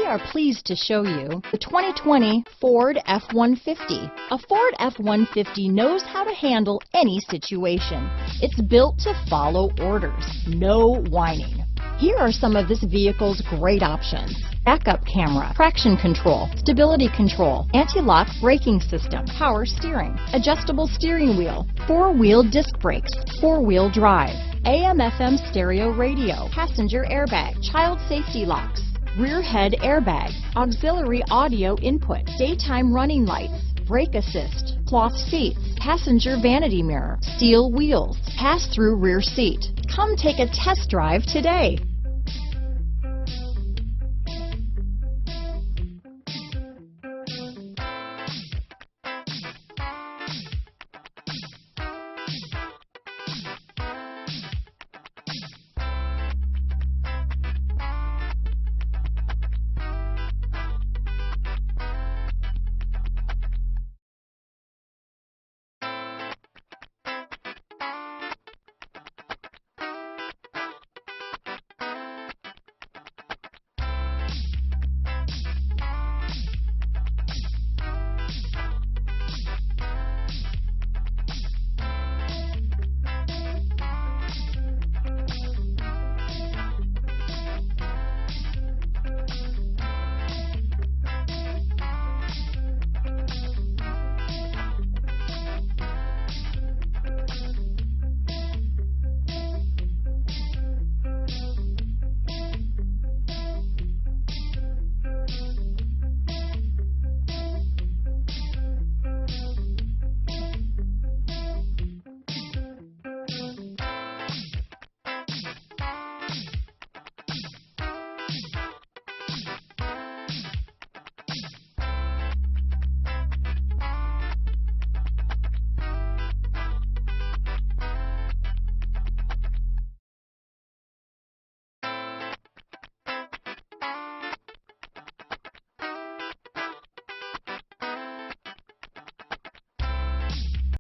are pleased to show you the 2020 Ford F-150. A Ford F-150 knows how to handle any situation. It's built to follow orders, no whining. Here are some of this vehicle's great options: backup camera, traction control, stability control, anti-lock braking system, power steering, adjustable steering wheel, four-wheel disc brakes, four-wheel drive, AM/FM stereo radio, passenger airbag, child safety locks, rear head airbag, auxiliary audio input, daytime running lights, brake assist, cloth seats, passenger vanity mirror, steel wheels, pass-through rear seat. Come take a test drive today.